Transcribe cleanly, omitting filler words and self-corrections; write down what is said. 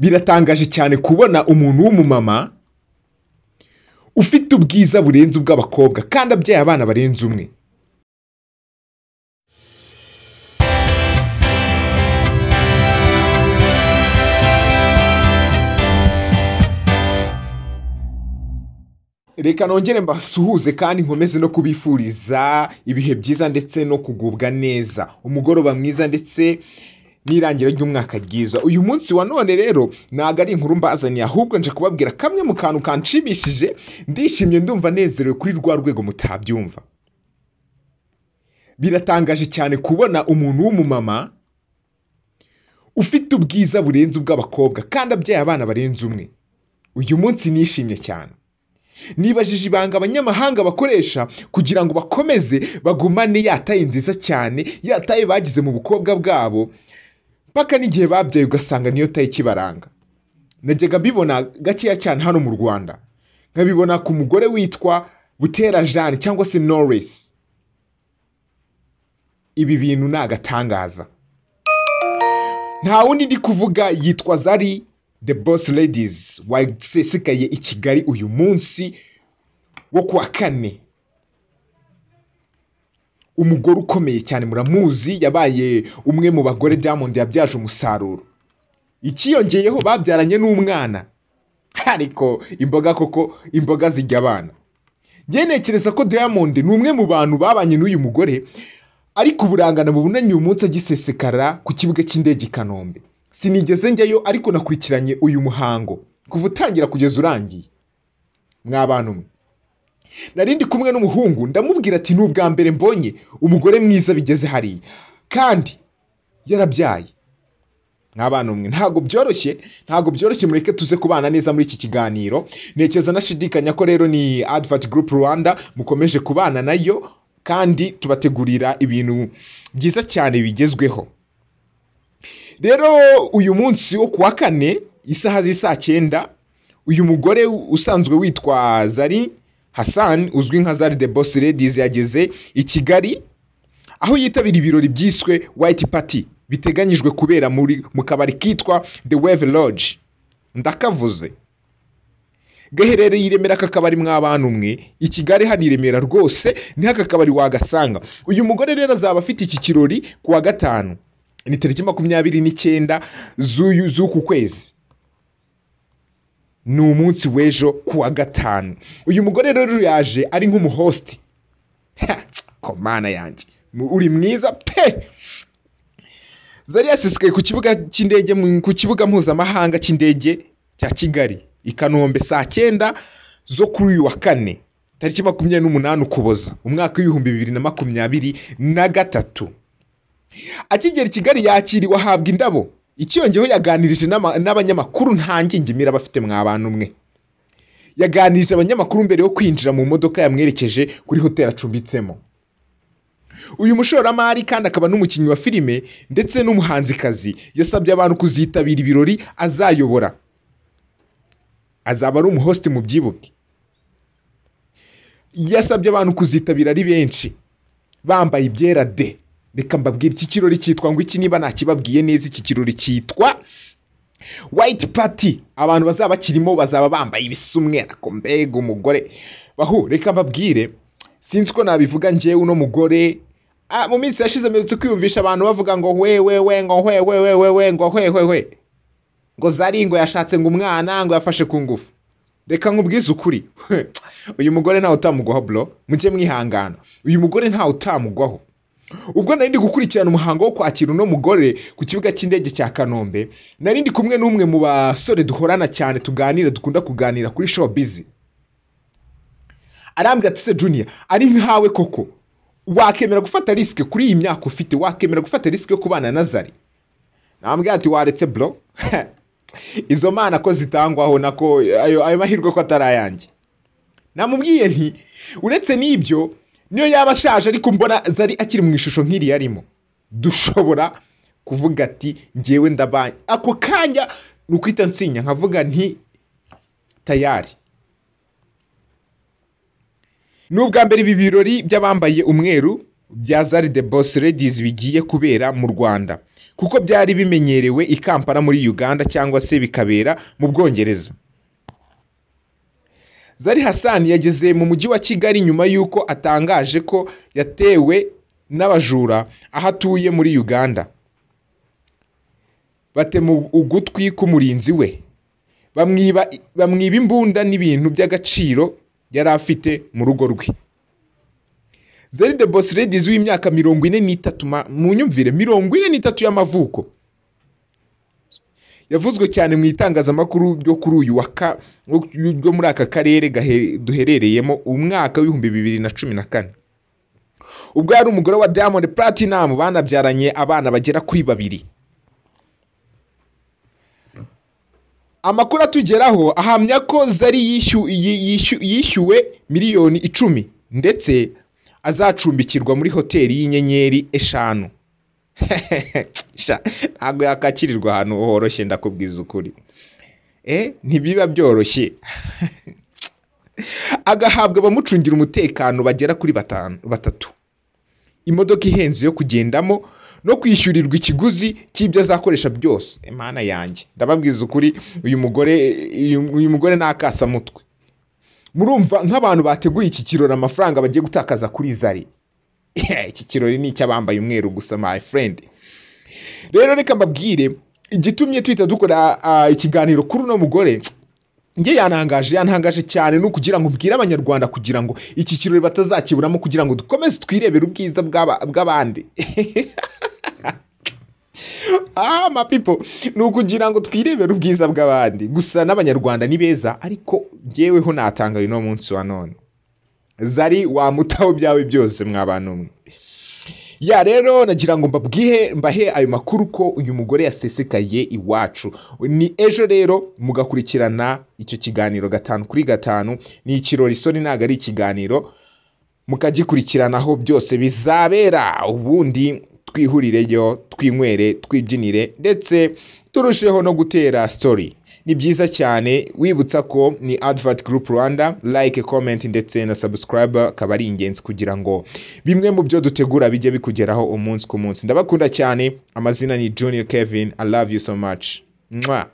Biratangaje cyane kubona umuntu w'umumama ufite ubwiza burenze ubw'abakobwa kandi abyaye abana barenze umwe. Reka nongere mbasuhuze kandi nkomeze no kubifuriza ibihe byiza ndetse no kugubwa neza, umugoroba mwiza ndetse n'irangira ry'umwaka ryiza. Uyu munsi wa none rero ntago ari inkuru mbazaniye, ahubwo nje kubabwira kamwe mu kantu kanshimishije, ndishimye ndumva nezerewe kuri rwa rwego mutabyumva. Biratangaje cyane kubona umuntu w'umumama ufite ubwiza burenze ubw'abakobwa kandi abyaye abana barenze umwe. Uyu munsi nishimye cyane. Nibajije ibanga abanyamahanga bakoresha kugira ngo bakomeze bagumane yataye nziza cyane, yataye bagize mu bukobwa bwabo, paka n'igihe babyaye ugasanga niyo taye kibaranga. Najyaga mbibona gakeya cyane hano mu Rwanda, nkabibona ku mugore witwa Butera Jeanne cyangwa se Norris. Ibi bintu ni agatangaza. Nta wundi ndi kuvuga, yitwa Zari The Boss Ladies wa yasesekaye I Kigali uyu munsi wo kuwa kane. Umugore ukomeye cyane muramuzi, yabaye umwe mu bagore Diamond yabyaje umusaruro. Ikiyongeyeho babyaranye n'umwana. Ariko imboga koko imboga zijya abana. Njye ntekereza ko Diamond ni umwe mu bantu babanye n'uyu mugore, ariko uburangana bubunanye uyu munsi agisesekara ku kibuga cy'indege i Kanombe. Sinigeze njyayo ariko nakurikiranye uyu muhango kuva utangira kugeza urangiye. Mw'abantu mwe, narindi kumwe n'umuhungu ndamubwira ati n'ubwa mbere mbonye umugore mwiza bigeze hariya kandi yarabyaye. Mw'abantu mwe, ntago byoroshye, mureke tuze kubana neza muri iki kiganiro. Nekeza nashidikanya ko rero ni Advert Group Rwanda mukomeje kubana nayo kandi tubategurira ibintu byiza cyane bigezweho. Rero uyu munsi wo kuwa kane isaha z'isa 9, uyu mugore usanzwe witwa Zari Hassan uzwi nka Zari The Boss Ladies yageze I Kigali, aho yitabira ibirori byiswe White Party biteganyijwe kubera mu kabari kitwa The Wave Lodge. Ndakavuze gaherereye i Remera. Aka kabari mw'abantu mwe I Kigali hari Remera rwose, ni haka kabari wagasanga. Uyu mugore rero azaba afite iki kirori kuwa gatanu, ni tariki 29 z'uku kwezi, ni umunsi w'ejo kuwa gatanu. Uyu mugore rero yaje ari nk'umuhosti. Komana yanjye, uri mwiza pe. Zari yasesekaye ku kibuga cy'indege, ku kibuga mpuzamahanga cy'indege cya Kigali I Kanombe saa 9 zo kuri uyu wa kane tariki 28 Ukuboza umwaka w'2023. Akigera I Kigali yakiriwe ahabwa indabo. Ikiyongeho yaganirije n'abanyamakuru ntangingimira bafite mw'abantu mwe. Yaganirije abanyamakuru mbere yo kwinjira mu modoka yamwerekeje kuri hotel acumbitsemo. Uyu mushoramari kandi akaba n'umukinnyi wa filime ndetse n'umuhanzikazi yasabye abantu kuzitabira ibirori azayobora. Azaba ari umuhost mu byibuke. Yasabye abantu kuzitabira ari benshi bambaye ibyera de. Reka mbabwira iki kirori cyitwa ngo iki, niba nakibabwiye neza, iki kirori cyitwa White Party. Abantu bazaba kirimo bazaba bambaye ibisumwe, ariko mbega umugore bahu. Reka mbabwire, sinzi ko nabivuga njyewe uno mugore mu minsi yashize mperutse kwiyumvisha abantu bavuga ngo ngo Zari ngo yashatse ngo umwana ngo yafashe ku ngufu. Reka nkubwize ukuri, uyu mugore ntawe utamugwaho bro, mujye mwihangana. Uyu mugore ntawe utamugwaho. Ubwo narindi gukurikirana umuhango wo kwakira uno mugore ku kibuga cy'indege cya Kanombe, narindi kumwe n'umwe mu basore duhorana cyane, tuganira, dukunda kuganira kuri showbiz. Arambwira ati se Junior, ari nkawe koko wakemera gufata risk kuri iyi myaka ufite, wakemera gufata risk yo kubana na Zari? Nambwira ati waretse bro. Izo mana ko zitangwaho nako ayo mahirwe ko atarayanjye. Namubwiye nti uretse n'ibyo, niyo yaba ashaje ariko mbona Zari akiri mu ishusho nk'iri yarimo, dushobora kuvuga ati ngewe ndabanye. Ako kanya nukwita nsinya nkavuga nti tayari. Nubwa mbere ibi birori by'abambaye umweru bya Zari the Boss Ladies bigiye kubera mu Rwanda kuko byari bimenyerewe i Kampala muri Uganda cyangwa se bikabera mu Bwongereza. Zari Hassan yageze mu mujyi wa Kigali nyuma yuko atangaje ko yatewe n'abajura aho atuye muri Uganda. Batema ugutwi k'umurinzi we, bamwiba imbunda n'ibintu by'agaciro yari afite mu rugo rwe. Zari the Boss Ladies w'imyaka 43 mu nyumvire 43 y'amavuko yavuzwe cyane mu itangazamakuru ryo kuri uyu ryo muri aka karere duherereyemo umwaka w'ibihumbi 2014. Ubwo yari umugore wa Diamond Platinum banabyaranye abana bagera kuri 2. Amakuru atugeraho ahamya ko Zari yishyuwe miliyoni 10 ndetse azacumbikirwa muri hoteli y'inyenyeri 5. Ntabwo yakakirirwa ahantu horoshye ndakubwiza ukuri. Ntibiba byoroshye. Agahabwa abamucungira umutekano bagera kuri 3. Imodoka ihenze yo kugendamo no kwishyurirwa ikiguzi cy'ibyo azakoresha byose. Imana yanjye ndababwiza ukuri uyu mugore nakasa mutwe. Murumva nk'abantu bateguye iki kirori amafaranga bagiye gutakaza kuri Zari. Iki kirori ni icy'abambaye umweru gusa my friend. Rero reka mbabwire igitumye twita dukora ikiganiro kuri uno mugore nge yantangaje cyane no kugira ngo mbwire abanyarwanda kugira ngo iki kirori batazakiburamo kugira ngo dukomeze twirebera ubwiza bw'abandi. My people, nukugira ngo twirebere ubwiza bw'abandi gusa n'abanyarwanda ni beza ariko ngeweho natanga uno munsi wa none. Zari wamutaho byawe byose mwabantu mwe. Ya rero nagira ngo mbahe ayo makuru ko uyu mugore yasesekaye iwacu. Ni ejo rero mugakurikirana icyo kiganiro 5 kuri 5 ni ikirori soni naga ari ikiganiro mukagikurikiranaho byose bizabera ubundi twihurireyo twinywere twibyinire ndetse turusheho no gutera story. Ni byiza cyane wibutsa ko ni Advert Group Rwanda, like, comment ndetse na subscribe kabari ingenzi kugira ngo bimwe mu byo dutegura bijye bikugeraho umunsi ku munsi. Ndabakunda cyane, amazina ni Junior Kevin. I love you so much. Mwah.